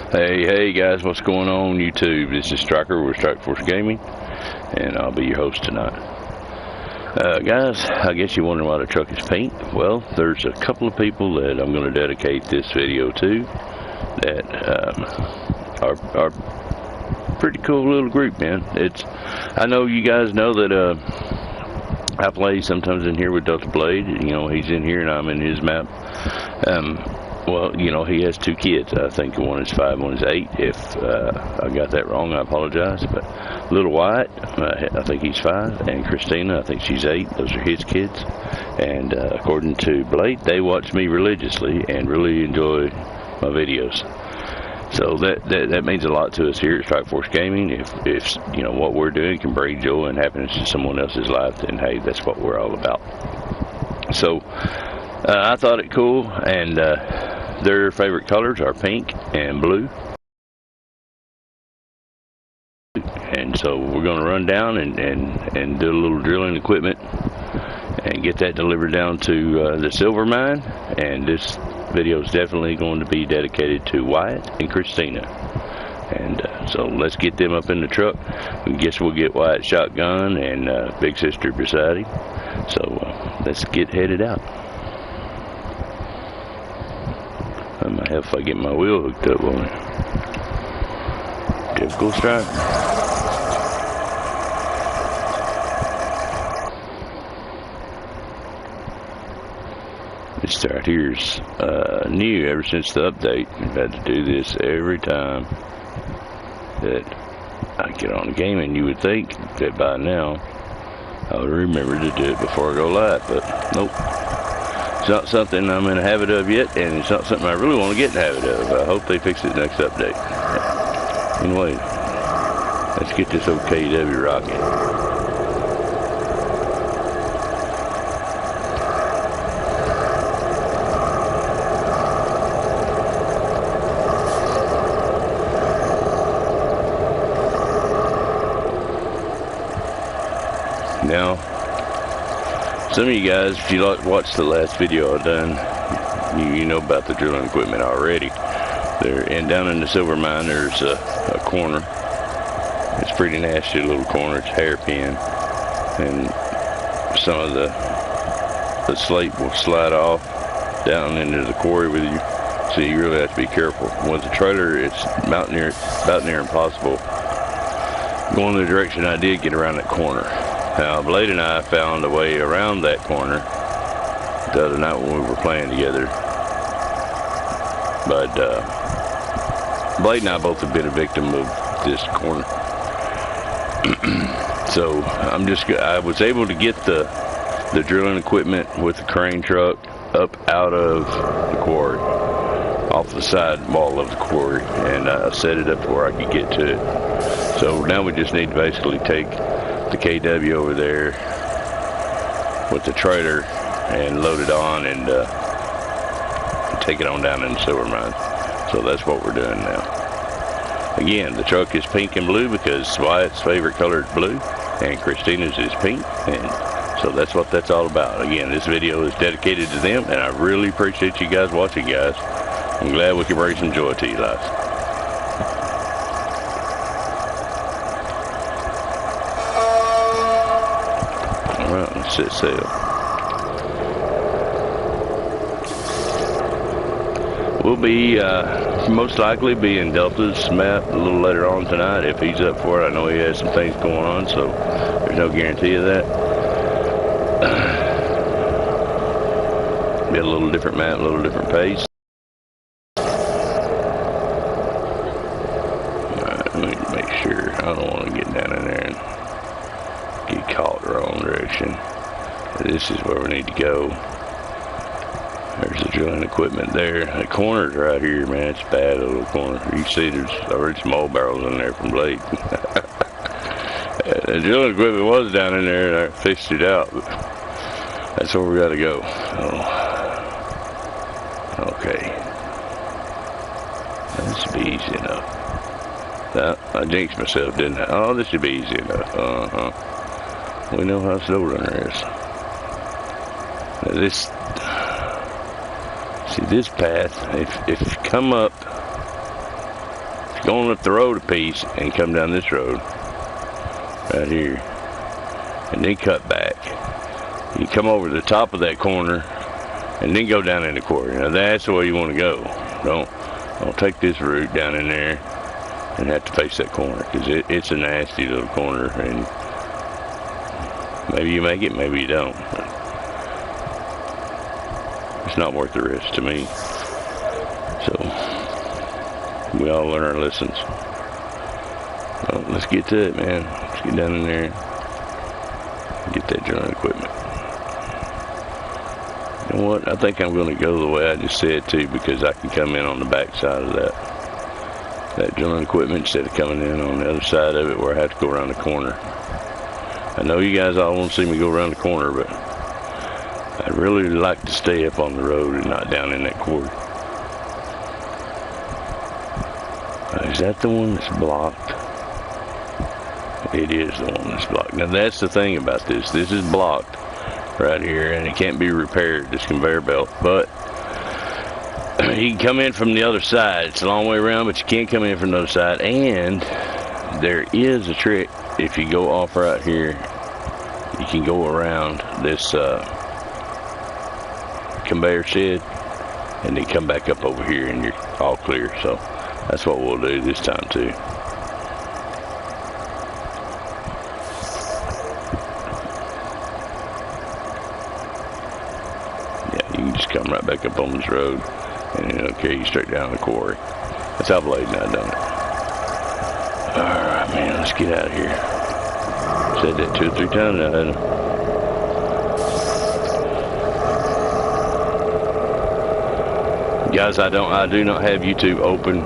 Hey guys, what's going on YouTube? This is Stryker with Stryke Force Gaming, and I'll be your host tonight. Guys, I guess you're wondering why the truck is pink. Well, there's a couple of people that I'm going to dedicate this video to that are pretty cool little group, man. I know you guys know that I play sometimes in here with Delta Blade. You know, he's in here and I'm in his map. Well, you know, he has two kids. I think one is 5, one is 8. If I got that wrong, I apologize. But little Wyatt, I think he's 5, and Christina, I think she's 8. Those are his kids. And according to Blade, they watch me religiously and really enjoy my videos. So that means a lot to us here at Stryke Force Gaming. If you know what we're doing can bring joy and happiness to someone else's life, then hey, that's what we're all about. So I thought it cool, and their favorite colors are pink and blue. And so we're going to run down and do a little drilling equipment and get that delivered down to the silver mine. And this video is definitely going to be dedicated to Wyatt and Christina. And so let's get them up in the truck. I guess we'll get Wyatt's shotgun and big sister beside him. So let's get headed out. I might have if I get my wheel hooked up on it. Typical Stryker. This right here is new ever since the update. I've had to do this every time that I get on the game, and you would think that by now I would remember to do it before I go live, but nope. It's not something I'm in a habit of yet, and it's not something I really want to get in the habit of. I hope they fix it next update. Anyway, let's get this old KW rocket. Now, some of you guys, if you watched the last video I done, you know about the drilling equipment already. And down in the silver mine, there's a corner. It's a pretty nasty little corner. It's hairpin, and some of the slate will slide off down into the quarry with you. So you really have to be careful. With the trailer, it's about near impossible. Going the direction I did, get around that corner. Now, Blade and I found a way around that corner the other night when we were playing together. But Blade and I both have been a victim of this corner. So I was able to get the drilling equipment with the crane truck up out of the quarry, off the side wall of the quarry, and I set it up to where I could get to it. So now we just need to basically take the KW over there with the trailer and load it on and take it on down in the silver mine. So that's what we're doing now. Again, the truck is pink and blue because Wyatt's favorite color is blue and Christina's is pink, and so that's what that's all about. Again, this video is dedicated to them, and I really appreciate you guys watching, guys. I'm glad we can bring some joy to you guys. Set sail. We'll be most likely be in Delta's map a little later on tonight if he's up for it. I know he has some things going on, so there's no guarantee of that. Be a little different map, a little different pace. Alright, let me make sure. I don't want to get down in there and get caught the wrong direction. This is where we need to go. There's the drilling equipment there. The corner's right here, man. It's bad, a little corner. You see there's already some old barrels in there from Blade. The drilling equipment was down in there, and I fixed it out. But that's where we got to go. Oh. Okay. This should be easy enough. I jinxed myself, didn't I? Oh, this should be easy enough. We know how slow runner is. This, see this path, if you come up you're going up the road a piece and come down this road right here, and then cut back, you come over the top of that corner and then go down in the quarry. Now that's the way you want to go. Don't take this route down in there and have to face that corner, because it's a nasty little corner, and maybe you make it, maybe you don't. It's not worth the risk to me. So we all learn our lessons. Well, let's get to it, man. Let's get down in there and get that drilling equipment. You know what? I think I'm going to go the way I just said too, because I can come in on the back side of that drilling equipment instead of coming in on the other side of it where I have to go around the corner. I know you guys all want to see me go around the corner, but I'd really like to stay up on the road and not down in that quarry. Is that the one that's blocked? It is the one that's blocked. Now that's the thing about this. This is blocked right here, and it can't be repaired, this conveyor belt. But you can come in from the other side. It's a long way around, but you can't come in from the other side. And there is a trick. If you go off right here, you can go around this conveyor shed and then come back up over here, and you're all clear. So that's what we'll do this time too. Yeah, you can just come right back up on this road, and it'll carry you straight down the quarry. That's how Blade and I done it. Alright, man, let's get out of here. Said that 2 or 3 times now, hadn't I? Guys, I do not have YouTube open.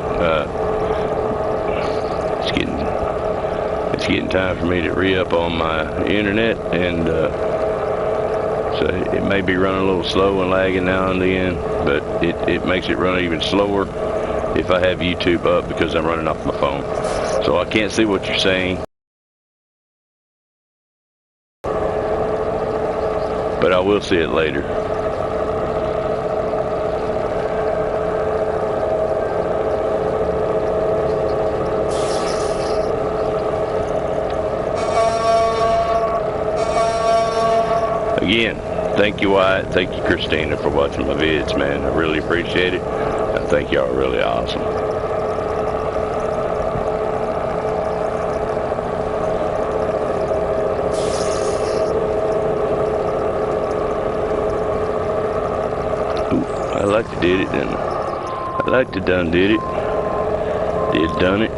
It's getting time for me to re-up on my internet, and so it may be running a little slow and lagging now and then, but it makes it run even slower if I have YouTube up, because I'm running off my phone. So I can't see what you're saying, but I will see it later. Again, thank you, Wyatt. Thank you, Christina, for watching my vids, man. I really appreciate it. I think y'all are really awesome. Ooh, I like to did it, didn't I? I like to done did it. Done it.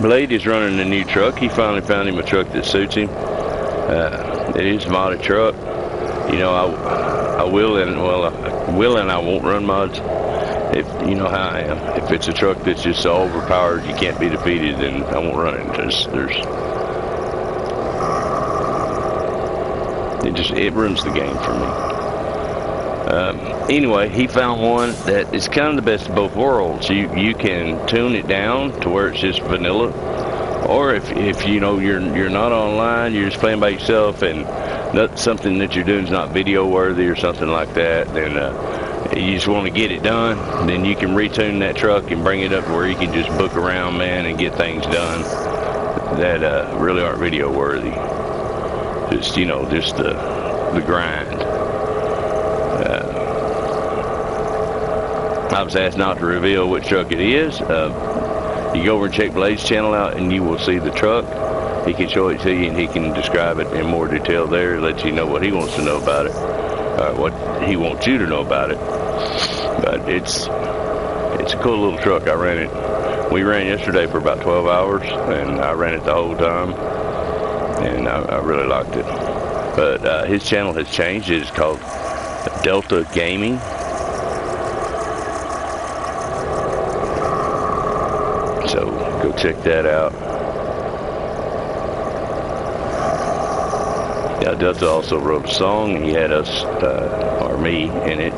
Blade is running a new truck. He finally found him a truck that suits him. It is a modded truck. You know, I will and I won't run mods. If you know how I am. If it's a truck that's just so overpowered you can't be defeated, then I won't run it. It ruins the game for me. Anyway, he found one that is kind of the best of both worlds. You can tune it down to where it's just vanilla, or if you know you're not online, you're just playing by yourself, and something that you're doing is not video worthy or something like that, then you just want to get it done, then you can retune that truck and bring it up to where you can just book around, man, and get things done that really aren't video worthy. Just the grind. I was asked not to reveal which truck it is. You go over and check Blade's channel out and you will see the truck. He can show it to you and he can describe it in more detail there, let you know what he wants to know about it, what he wants you to know about it. But it's a cool little truck. I ran it. We ran yesterday for about 12 hours, and I ran it the whole time, and I really liked it. But his channel has changed. It is called Delta Gaming. So go check that out. Yeah, Delta also wrote a song. He had us, or me, in it.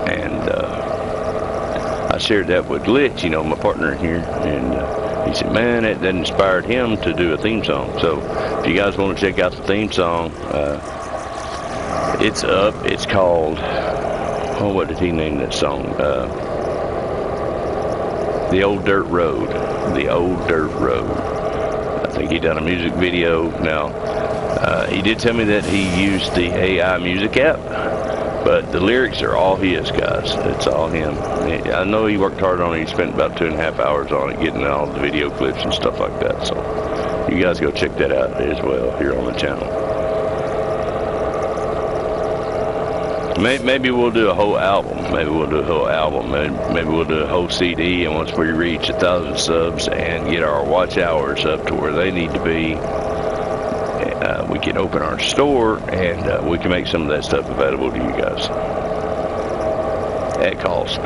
And I shared that with Litch, you know, my partner here, and he said, man, that inspired him to do a theme song. So if you guys want to check out the theme song, it's up. It's called, oh, what did he name that song? The Old Dirt Road. The Old Dirt Road. I think he done a music video. Now, he did tell me that he used the AI music app, but the lyrics are all his, guys. It's all him. I know he worked hard on it. He spent about 2.5 hours on it, getting all the video clips and stuff like that. So you guys go check that out as well here on the channel. Maybe we'll do a whole album. Maybe we'll do a whole album. Maybe we'll do a whole CD. And once we reach 1,000 subs and get our watch hours up to where they need to be, we can open our store and we can make some of that stuff available to you guys at cost.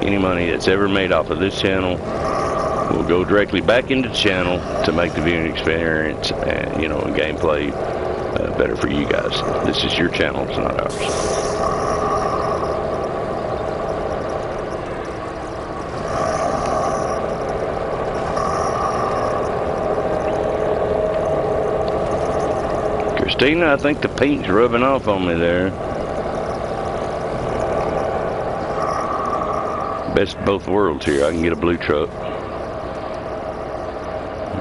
Any money that's ever made off of this channel will go directly back into the channel to make the viewing experience and, you know, and gameplay better for you guys. This is your channel, it's not ours. Christina, I think the paint's rubbing off on me there. Best of both worlds here. I can get a blue truck,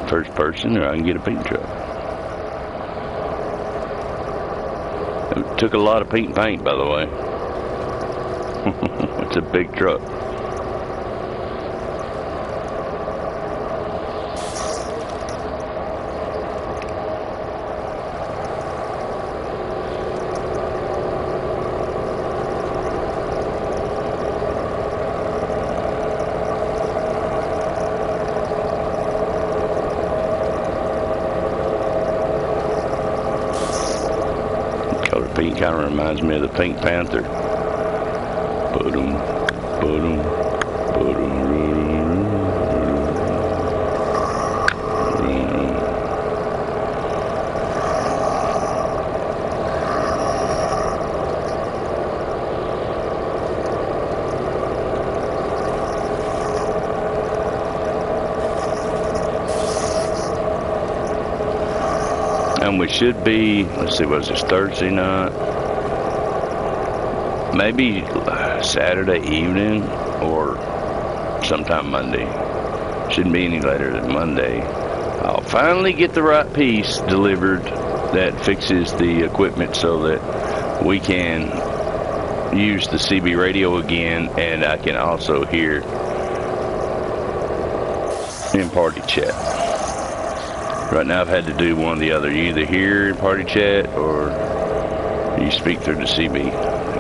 first person, or I can get a pink truck. It took a lot of paint, by the way. It's a big truck. Pink kind of reminds me of the Pink Panther. Boom, boom, boom. And we should be, let's see, was this Thursday night? Maybe Saturday evening or sometime Monday. Shouldn't be any later than Monday. I'll finally get the right piece delivered that fixes the equipment so that we can use the CB radio again, and I can also hear in party chat. Right now I've had to do one or the other. You either hear in party chat or you speak through the CB.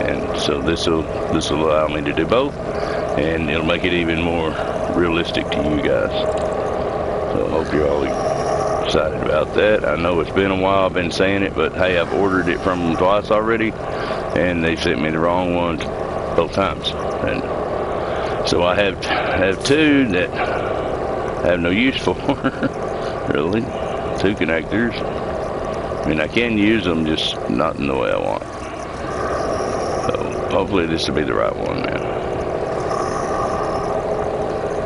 And so this will allow me to do both, and it'll make it even more realistic to you guys. So I hope you're all excited about that. I know it's been a while I've been saying it, but hey, I've ordered it from them twice already, and they sent me the wrong ones both times. And so I have two that I have no use for. Really, 2 connectors. I mean, I can use them, just not in the way I want. So hopefully this will be the right one, man.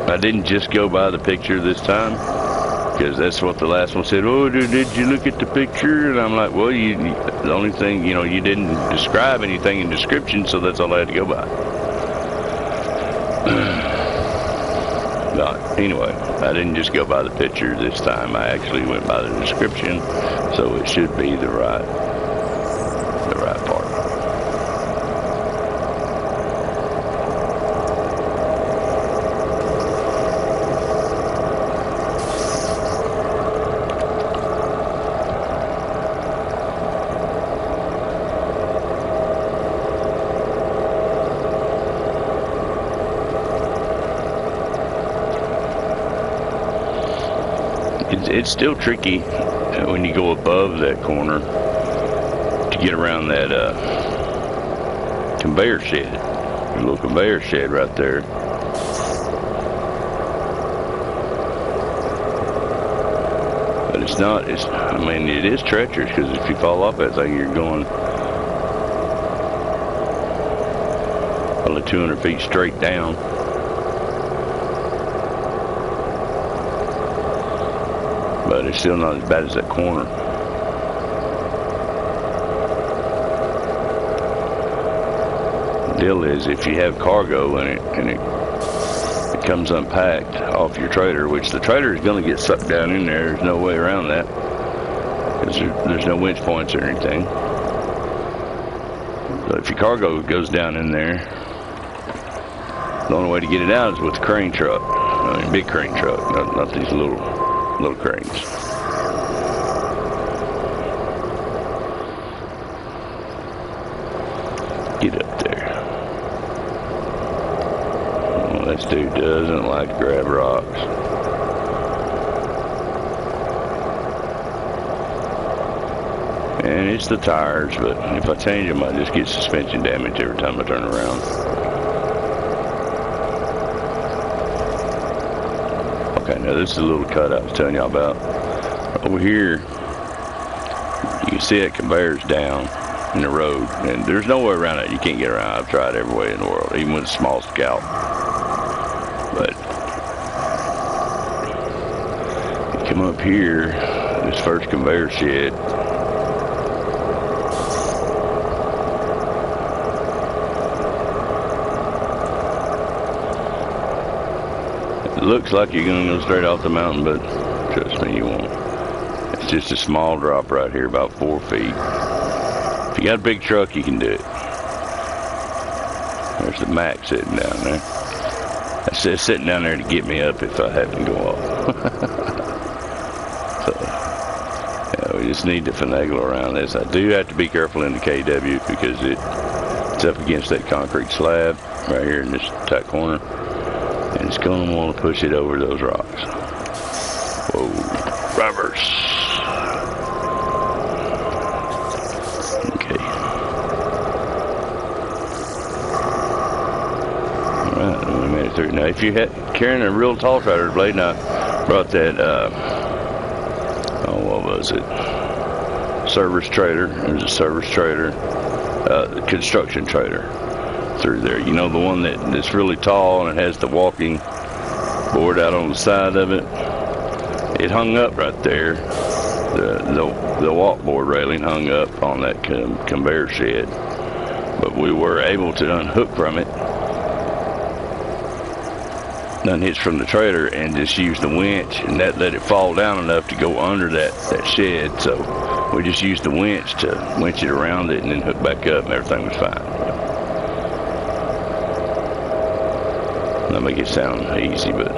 I didn't just go by the picture this time, because that's what the last one said. Oh, did you look at the picture? And I'm like, well, the only thing, you know, you didn't describe anything in description, so that's all I had to go by. But anyway, I didn't just go by the picture this time. I actually went by the description, so it should be the right part. It's still tricky when you go above that corner to get around that conveyor shed. A little conveyor shed right there. But it's not, I mean, it is treacherous, because if you fall off that thing, you're going only 200 feet straight down. But it's still not as bad as that corner. The deal is, if you have cargo in it and it comes unpacked off your trailer, which the trailer is going to get sucked down in there. There's no way around that, because there's no winch points or anything. So if your cargo goes down in there, the only way to get it out is with the crane truck. I mean, big crane truck, not these little cranes. Get up there. Well, this dude doesn't like to grab rocks. And it's the tires, but if I change them, I just get suspension damage every time I turn around. Okay, now this is a little cut I was telling y'all about. Over here, you can see that conveyor's down in the road, and there's no way around it. You can't get around. I've tried every way in the world, even with a small scalp. But you come up here, this first conveyor shed. It looks like you're going to go straight off the mountain, but trust me, you won't. It's just a small drop right here, about 4 feet. If you got a big truck, you can do it. There's the Mac sitting down there. It's sitting down there to get me up if I happen to go off. So, yeah, we just need to finagle around this. I do have to be careful in the KW because it's up against that concrete slab right here in this tight corner. And it's going to want to push it over those rocks. Whoa, reverse. Okay. Alright, we made it through. Now, if you're carrying a real tall trailer blade, now I brought that, what was it? Service trailer. It was a service trailer, construction trailer. Through there, you know, the one that's really tall and it has the walking board out on the side of it. It hung up right there. The walk board railing hung up on that conveyor shed, but we were able to unhook from it, unhitch from the trailer, and just use the winch, and that let it fall down enough to go under that shed. So we just used the winch to winch it around it and then hook back up, and everything was fine. That make it sound easy, but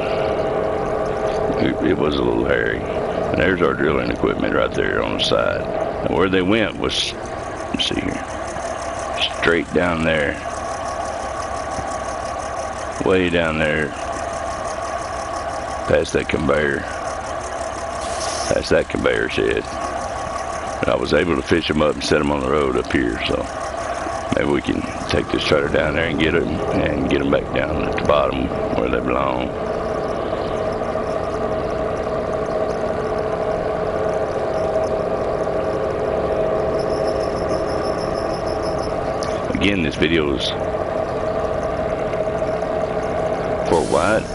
it was a little hairy. And there's our drilling equipment right there on the side. And where they went was, let's see here, straight down there, way down there, past that conveyor shed. And I was able to fish them up and set them on the road up here, so maybe we can take this trailer down there and get them back down at the bottom where they belong. Again, this video is for Wyatt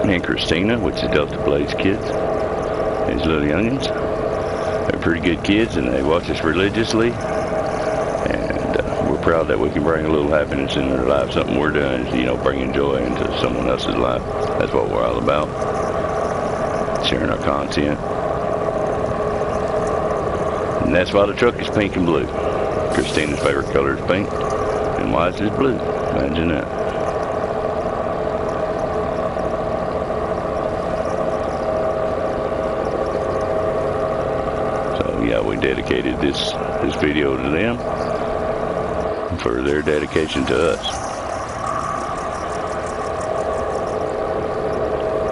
and Christina, which is Delta Blade's kids, his little youngins. They're pretty good kids and they watch us religiously. We're proud that we can bring a little happiness in their life. Something we're doing is, bringing joy into someone else's life. That's what we're all about. Sharing our content. And that's why the truck is pink and blue. Christina's favorite color is pink, and Wyatt's is blue. Imagine that. So yeah, we dedicated this video to them for their dedication to us.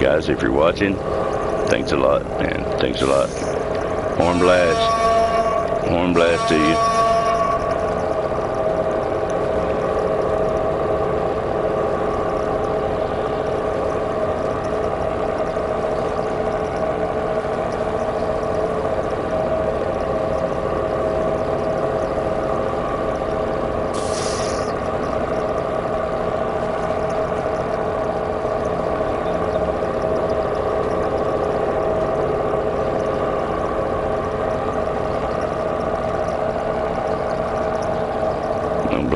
Guys, if you're watching, thanks a lot, man. Thanks a lot. Horn blast to you.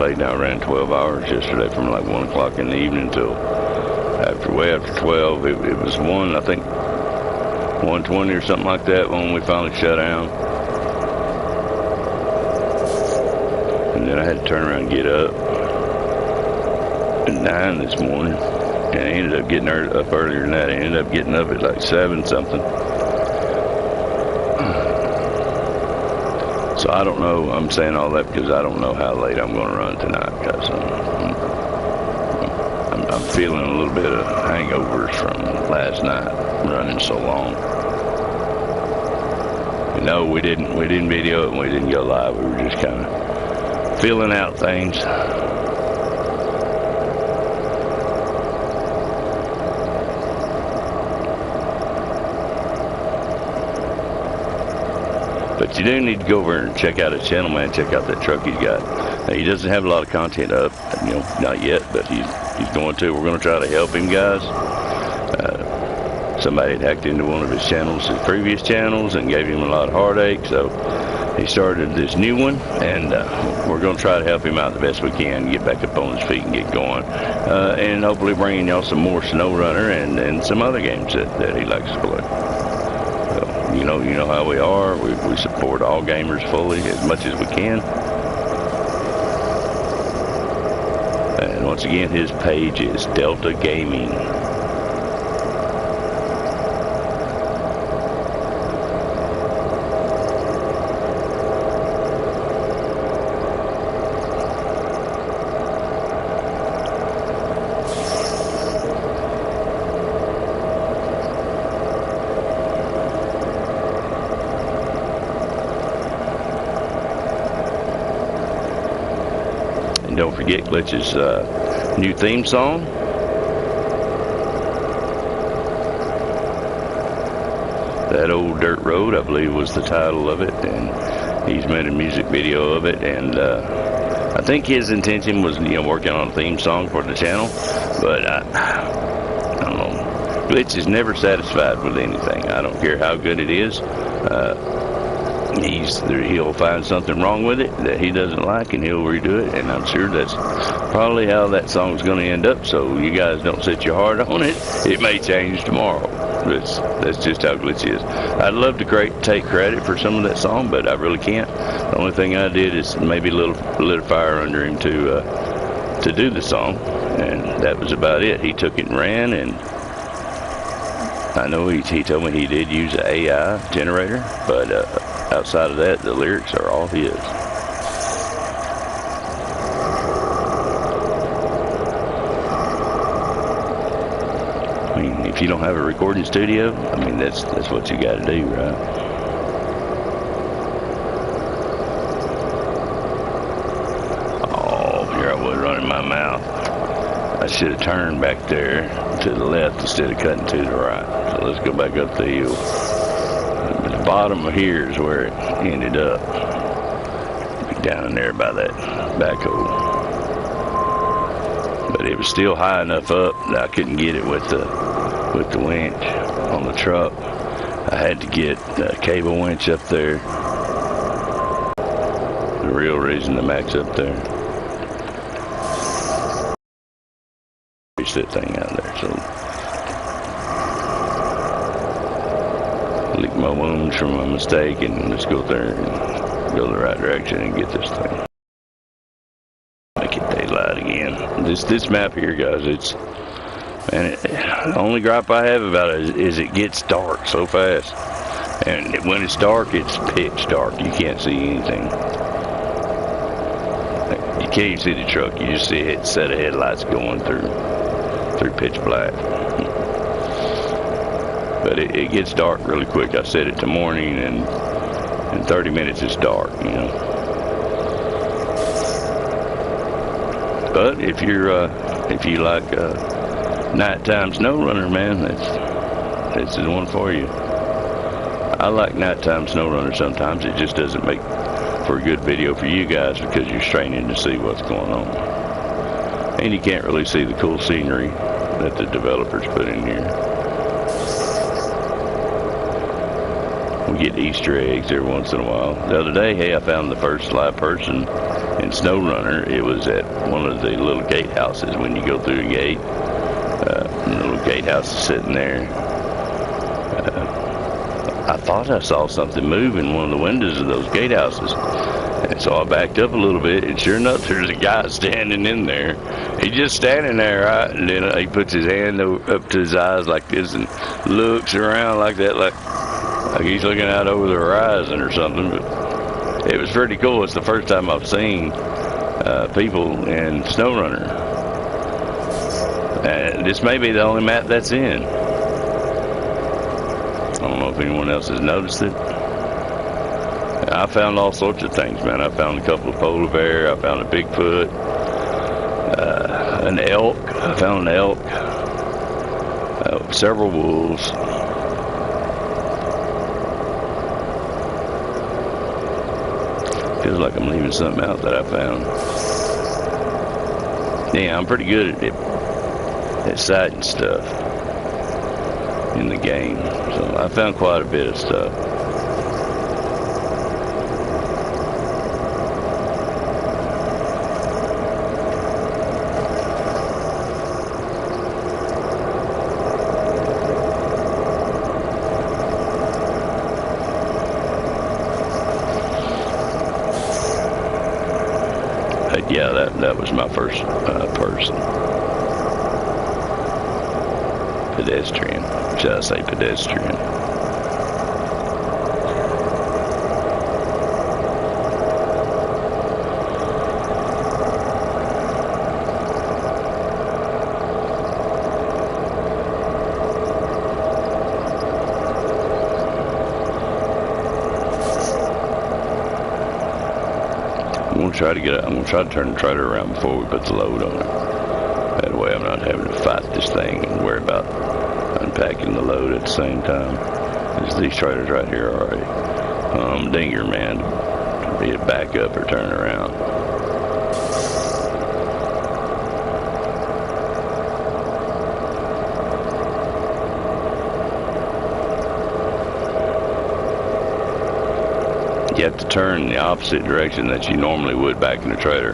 played. Now I ran 12 hours yesterday from like 1 o'clock in the evening till way after 12. It was I think 1:20 or something like that when we finally shut down. And then I had to turn around and get up at 9 this morning. And I ended up getting up earlier than that. I ended up getting up at like 7 something. So I don't know. I'm saying all that because I don't know how late I'm going to run tonight. Because I'm feeling a little bit of hangovers from last night running so long. No, we didn't video it and we didn't go live. We were just kind of feeling out things. But you do need to go over and check out his channel, man. Check out that truck he's got. Now, he doesn't have a lot of content up, not yet, but he's going to. We're going to try to help him, guys. Somebody had hacked into one of his channels, his previous channels, and gave him a lot of heartache. So he started this new one, and we're going to try to help him out the best we can, get back up on his feet and get going, and hopefully bringing y'all some more SnowRunner and some other games that he likes to play. So, you know how we are. We support all gamers fully as much as we can. And once again, his page is Delta Gaming. And don't forget Glitch's new theme song. That Old Dirt Road, I believe, was the title of it, and he's made a music video of it. And I think his intention was, working on a theme song for the channel. But I don't know. Glitch is never satisfied with anything. I don't care how good it is. He'll find something wrong with it that he doesn't like, and he'll redo it. And I'm sure that's probably how that song's going to end up. So you guys don't set your heart on it. It may change tomorrow. That's just how Glitch is. I'd love to take credit for some of that song, but I really can't. The only thing I did is maybe lit a fire under him to do the song, and that was about it. He took it and ran, and I know he told me he did use an AI generator, but outside of that, the lyrics are all his. I mean, if you don't have a recording studio, I mean, that's what you got to do, right? Oh, here I was running my mouth. I should have turned back there to the left instead of cutting to the right. So let's go back up the hill. The bottom of here is where it ended up. Down in there by that backhoe. But it was still high enough up that I couldn't get it with the winch on the truck. I had to get a cable winch up there. The real reason the Mac's up there. Fish that thing out there. So lick my wounds from my mistake, and let's go there and go the right direction and get this thing. Make it daylight again. This map here, guys, the only gripe I have about it is it gets dark so fast. And when it's dark, it's pitch dark. You can't see anything. You can't even see the truck. You just see a set of headlights going through pitch black. But it gets dark really quick. I set it to morning, and in 30 minutes it's dark, But if you like nighttime SnowRunner, man, that's the one for you. I like nighttime SnowRunner sometimes. It just doesn't make for a good video for you guys because you're straining to see what's going on. And you can't really see the cool scenery that the developers put in here. We get Easter eggs every once in a while. The other day, hey, I found the first live person in SnowRunner. It was at one of the little gatehouses when you go through the gate. The little gatehouse is sitting there. I thought I saw something move in one of the windows of those gatehouses. And so I backed up a little bit, and sure enough, there's a guy standing in there. He's just standing there, right? And then he puts his hand up to his eyes like this and looks around like that, like he's looking out over the horizon or something. But it was pretty cool. It's the first time I've seen people in SnowRunner. This may be the only map that's in. I don't know if anyone else has noticed it. I found all sorts of things, man. I found a couple of polar bear. I found a Bigfoot, an elk. I found an elk, several wolves. Feels like I'm leaving something out that I found. Yeah, I'm pretty good at sighting stuff in the game. So I found quite a bit of stuff. Yeah, that was my first person. Pedestrian. Should I say pedestrian? I'm gonna try to turn the trailer around before we put the load on it. That way I'm not having to fight this thing and worry about unpacking the load at the same time. These trailers right here are a dinger, man, to be a backup or turn around. You have to turn the opposite direction that you normally would back in the trailer,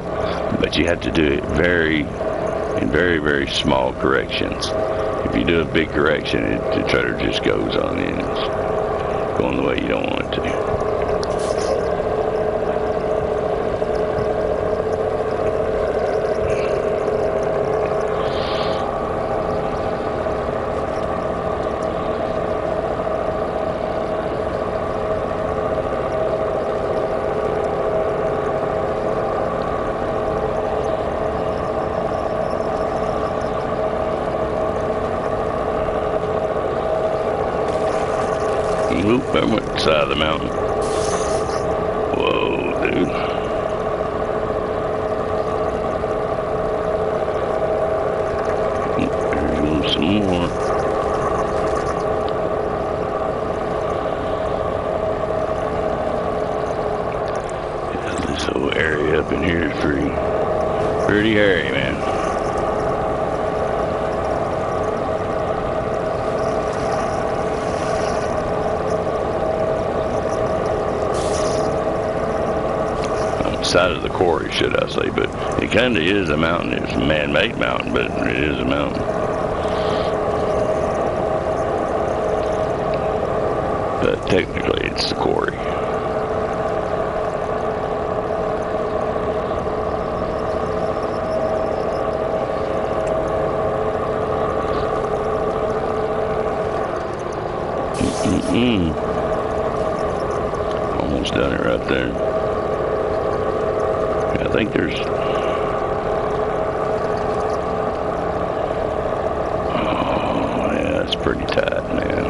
but you have to do it in very, very small corrections. If you do a big correction, the trailer just goes on in. It's going the way you don't want it to. Oop, I went to the side of the mountain. Whoa, dude. There's going some more. Yeah, this whole area up in here is pretty hairy, man. Side of the quarry, should I say, but it kind of is a mountain. It's a man-made mountain, but it is a mountain. But technically it's the quarry. Almost done it right there. I think there's... Oh, yeah, it's pretty tight, man.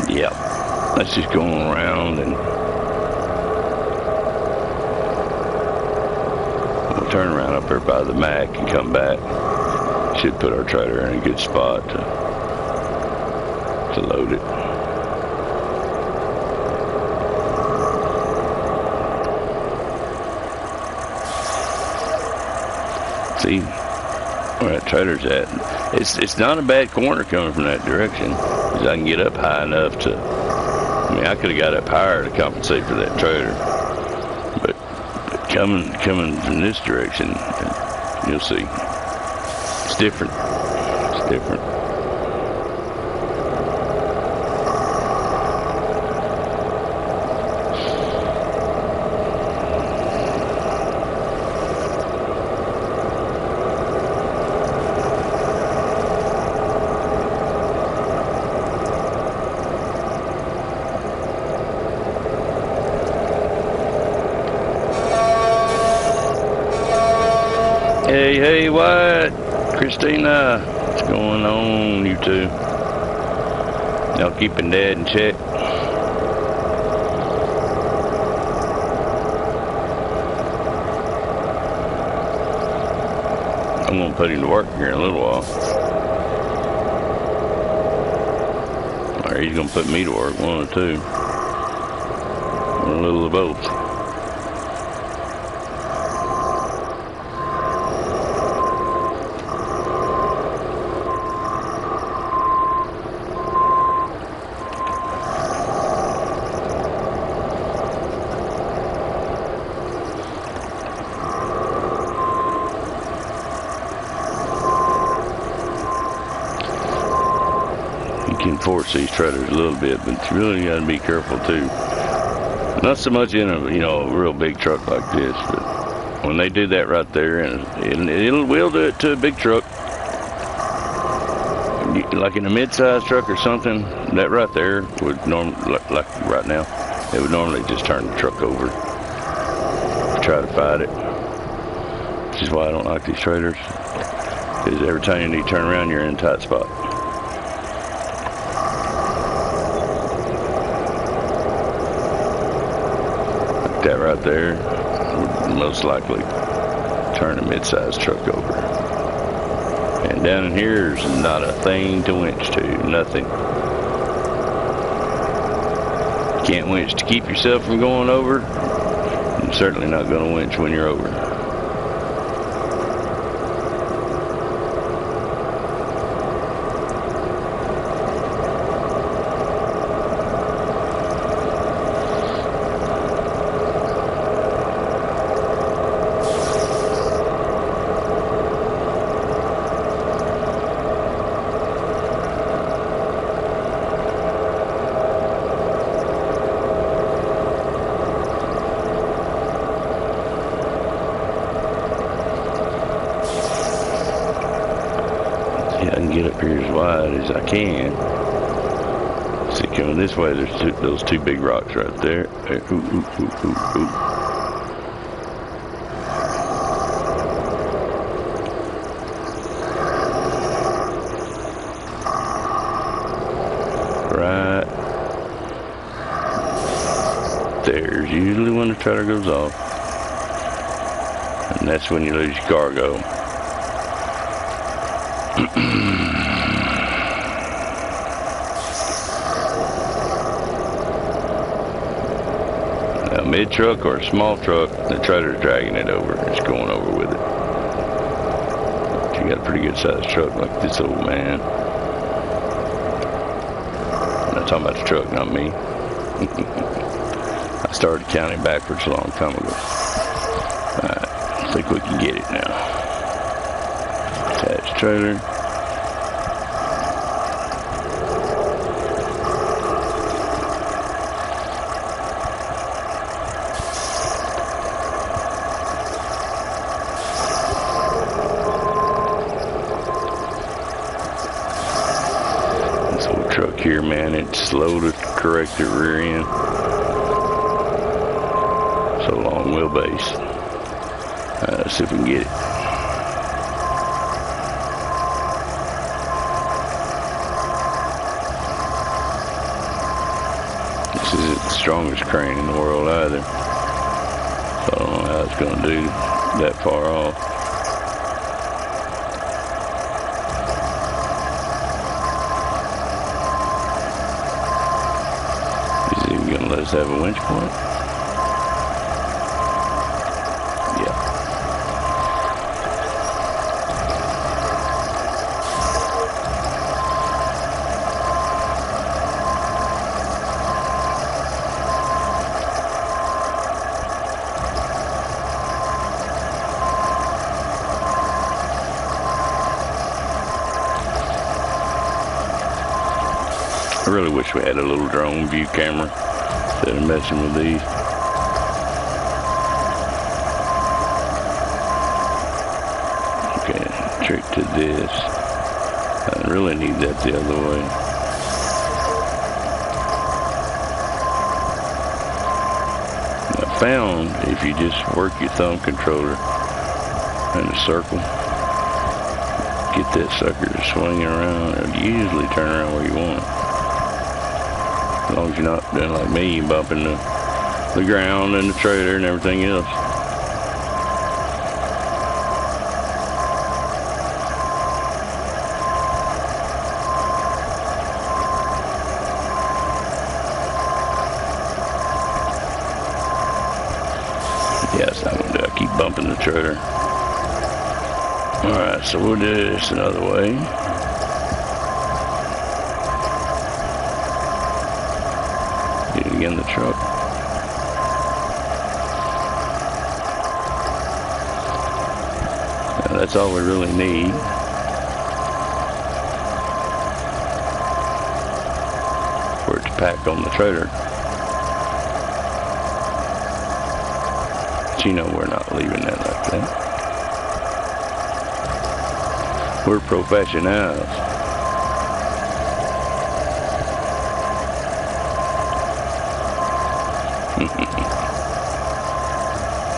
Yep. Let's just go around and... we'll turn around up there by the Mac and come back. Should put our trailer in a good spot to load it. See where that trailer's at. It's not a bad corner coming from that direction, because I can get up high enough to. I mean, I could have got up higher to compensate for that trailer, but coming from this direction, you'll see. It's different. It's different. Hey, Wyatt, Christina, what's going on, you two? Y'all keeping Dad in check? I'm gonna put him to work here in a little while. Or he's gonna put me to work, one or two. Or a little of both. Can force these trailers a little bit, but you really got to be careful too. Not so much in a a real big truck like this, but when they do that right there, and we'll do it to a big truck, like in a mid-sized truck or something. That right there would normally, like right now, it would normally just turn the truck over, try to fight it. Which is why I don't like these trailers, because every time you need to turn around, you're in a tight spot. That right there would most likely turn a mid-sized truck over. And down in here is not a thing to winch to, nothing. You can't winch to keep yourself from going over. You're certainly not going to winch when you're over. I can get up here as wide as I can. See, coming this way, there's those two big rocks right there. Ooh, ooh, ooh, ooh, ooh. Right there's usually when the trailer goes off, and that's when you lose your cargo. A mid truck or a small truck, the trailer's dragging it over. It's going over with it. You got a pretty good sized truck like this old man. I'm not talking about the truck, not me. I started counting backwards a long time ago. Alright, I think we can get it now. Attached trailer. This old truck here, man, it's slow to correct the rear end. So long wheelbase. Let's see if we can get it. This isn't the strongest crane in the world either. So I don't know how it's going to do that far off. Is it even going to let us have a winch point? I really wish we had a little drone view camera instead of messing with these. Okay, trick to this. I really need that the other way. I found if you just work your thumb controller in a circle, get that sucker to swing around, it'll usually turn around where you want it. As long as you're not doing like me, bumping the ground and the trailer and everything else. Yes, I'm gonna do. I keep bumping the trailer. Alright, so we'll do this another way. Do it again, the truck. Now, that's all we really need. For it to pack on the trailer. But you know we're not leaving that like that. We're professionals.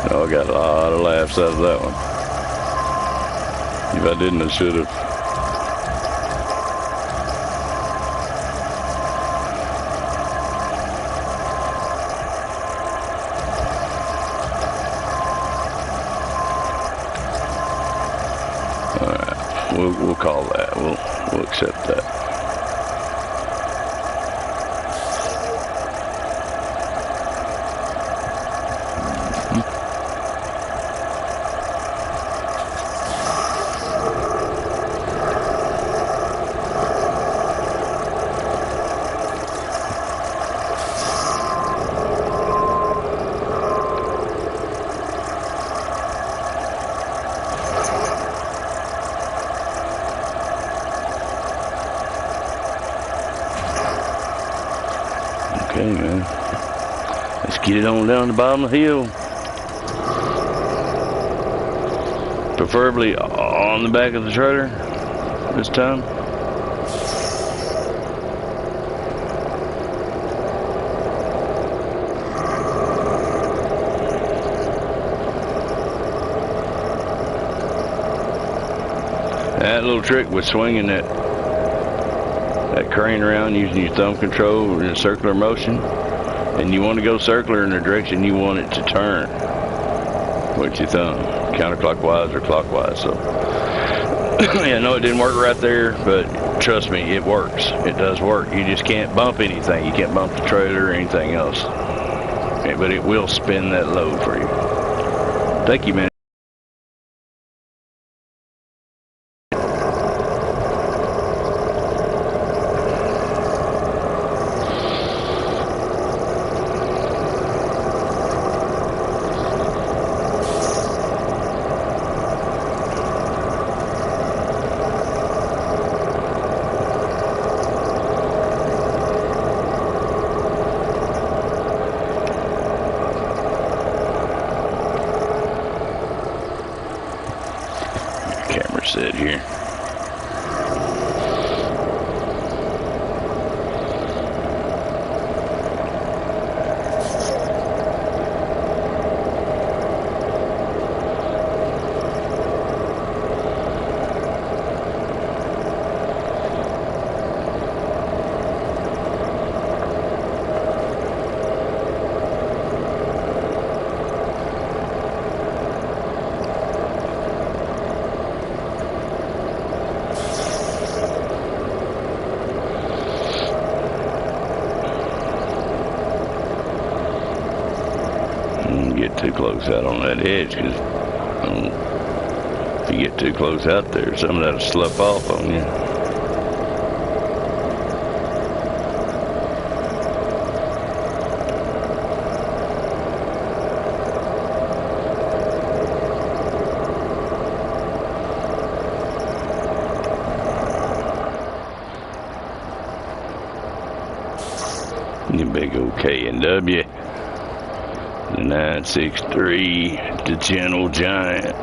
Oh, I got a lot of laughs out of that one. If I didn't, I should have. We'll call that. We'll accept that. Okay, man. Let's get it on down the bottom of the hill. Preferably on the back of the trailer this time. That little trick with swinging that crane around using your thumb control in a circular motion, and you want to go circular in the direction you want it to turn with your thumb, counterclockwise or clockwise. So yeah, I know it didn't work right there, but trust me, it works. It does work. You just can't bump anything. You can't bump the trailer or anything else. Okay, but it will spin that load for you. Thank you, man. Set here. Get too close out on that edge, because if you get too close out there, some of that'll slough off on you. You big old K and W. The 963, the Gentle Giant.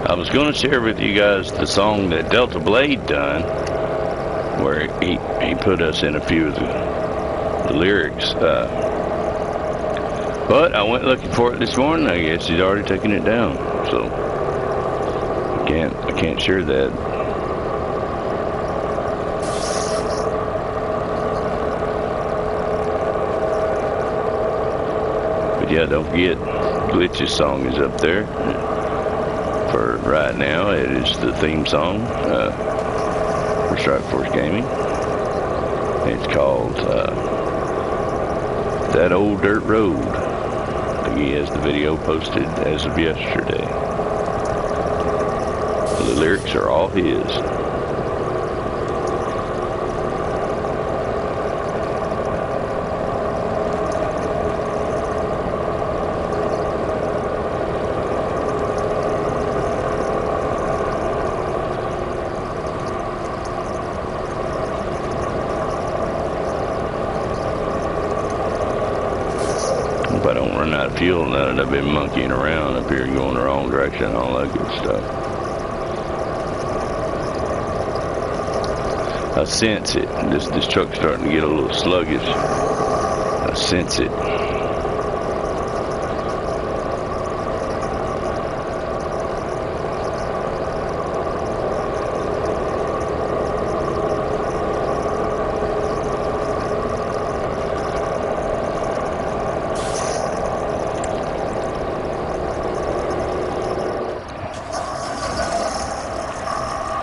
I was going to share with you guys the song that Delta Blade done, where he put us in a few of the lyrics. But I went looking for it this morning. I guess he's already taken it down, so I can't share that. But yeah, don't forget, Glitch's song is up there. For right now, it is the theme song for Stryke Force Gaming. It's called That Old Dirt Road. I think he has the video posted as of yesterday. The lyrics are all his. If I don't run out of fuel now that I've been monkeying around up here going the wrong direction and all that good stuff. I sense it. This truck's starting to get a little sluggish. I sense it.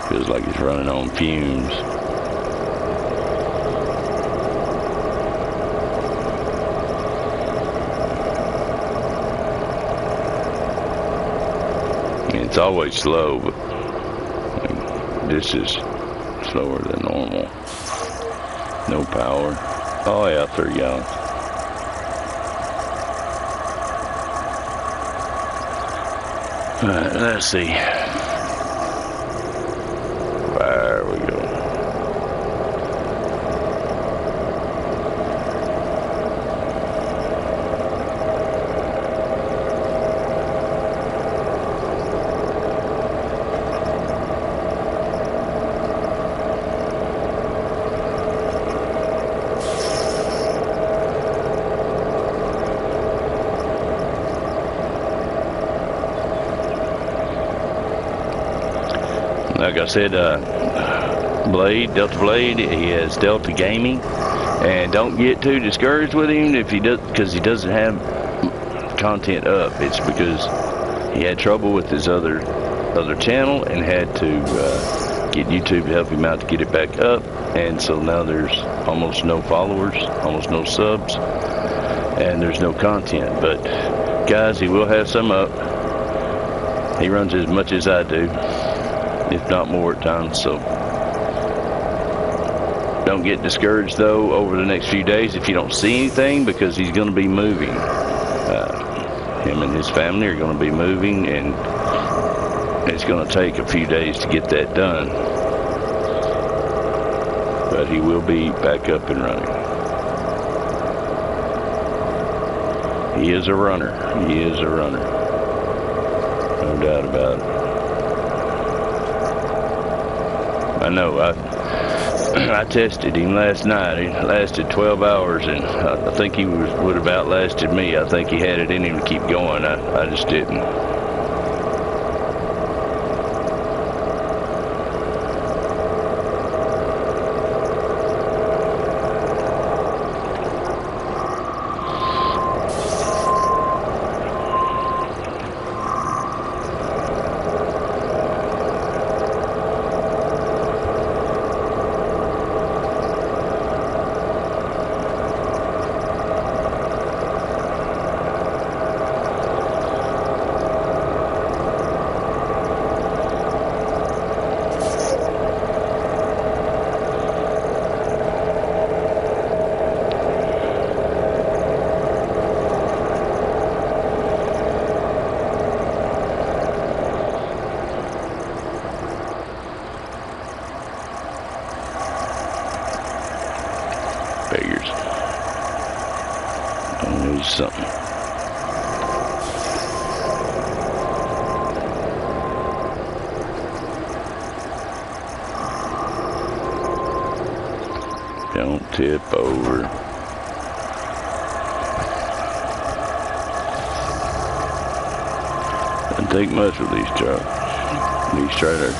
Feels like it's running on fumes. It's always slow, but this is slower than normal. No power. Oh yeah, 3 gallons. Alright, let's see. There we go. Like I said, Delta Blade, he has Delta Gaming, and don't get too discouraged with him if he does, because he doesn't have content up. It's because he had trouble with his other channel and had to get YouTube to help him out to get it back up, and so now there's almost no followers, almost no subs, and there's no content. But guys, he will have some up. He runs as much as I do, if not more at times, so don't get discouraged though over the next few days if you don't see anything, because he's going to be moving. Him and his family are going to be moving, and it's going to take a few days to get that done, but he will be back up and running. He is a runner. He is a runner, no doubt about it. I know, I tested him last night. He lasted 12 hours, and I think he would have outlasted me. I think he had it in him to keep going. I just didn't. beggars. Always something. Don't tip over. Doesn't take much with these trucks, these trailers.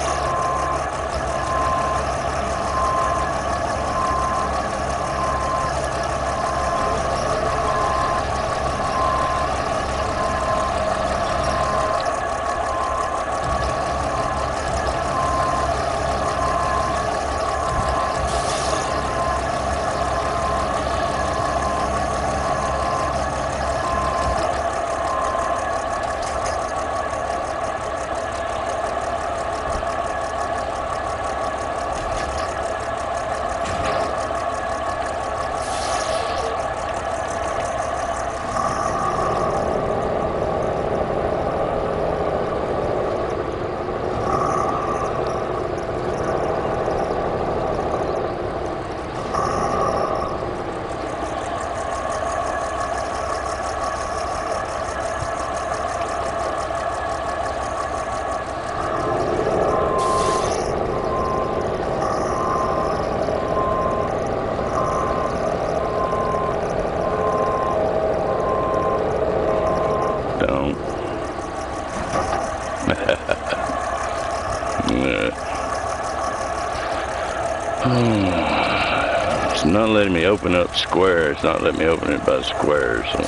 It's not letting me open up square. It's not letting me open it by square, so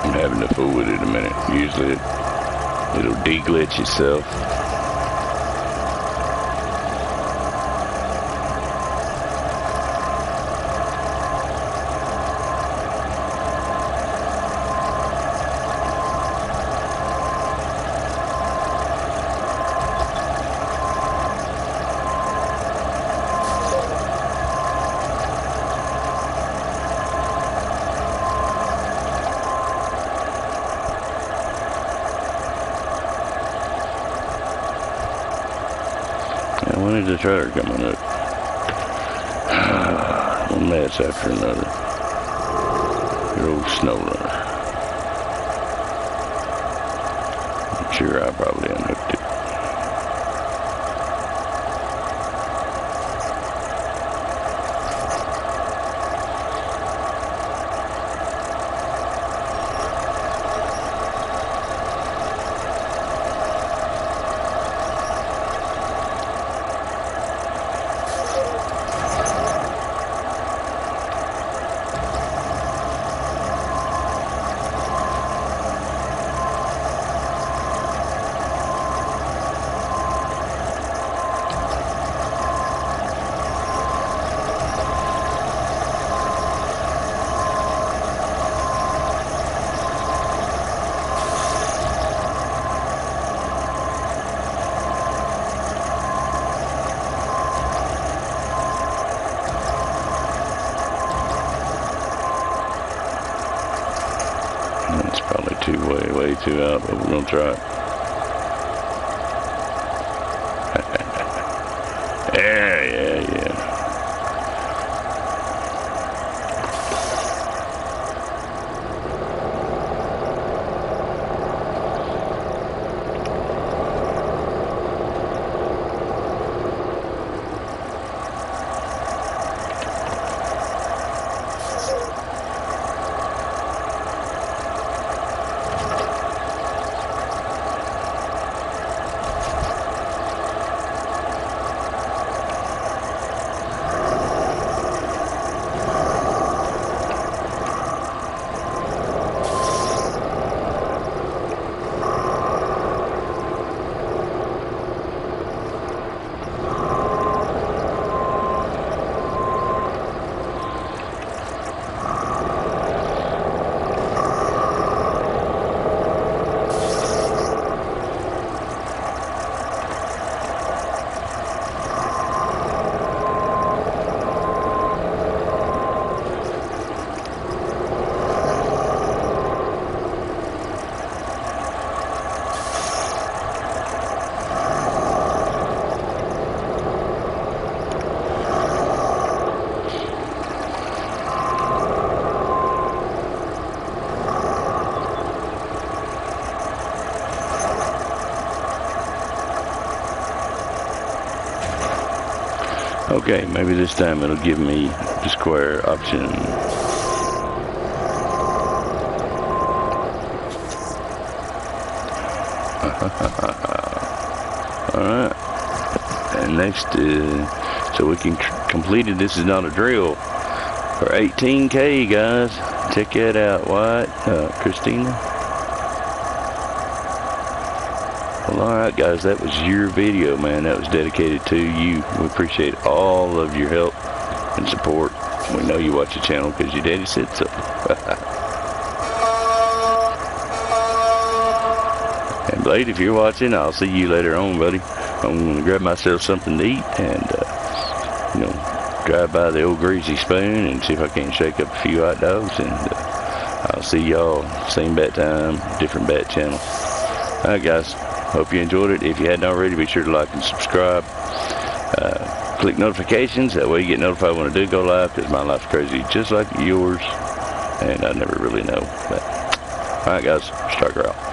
I'm having to fool with it a minute. Usually it'll de-glitch itself. When is the trailer coming up? One mess after another. Your old snow runner. I'm sure I probably unhooked it. That's probably way too out, but we're gonna try it. Yeah. Okay, maybe this time it'll give me the square option. Alright. And next, so we can complete it. This is not a drill. For 18K, guys. Check that out, Wyatt, Christina. Well, alright, guys, that was your video, man. That was dedicated to you. We appreciate all of your help and support. We know you watch the channel because your daddy said so. And Blade, if you're watching, I'll see you later on, buddy. I'm going to grab myself something to eat and, you know, drive by the old greasy spoon and see if I can't shake up a few hot dogs. And I'll see y'all same bat time, different bat channel. Alright, guys. Hope you enjoyed it. If you hadn't already, be sure to like and subscribe. Click notifications. That way you get notified when I do go live, because my life's crazy just like yours. And I never really know. But, alright, guys. Stryker out.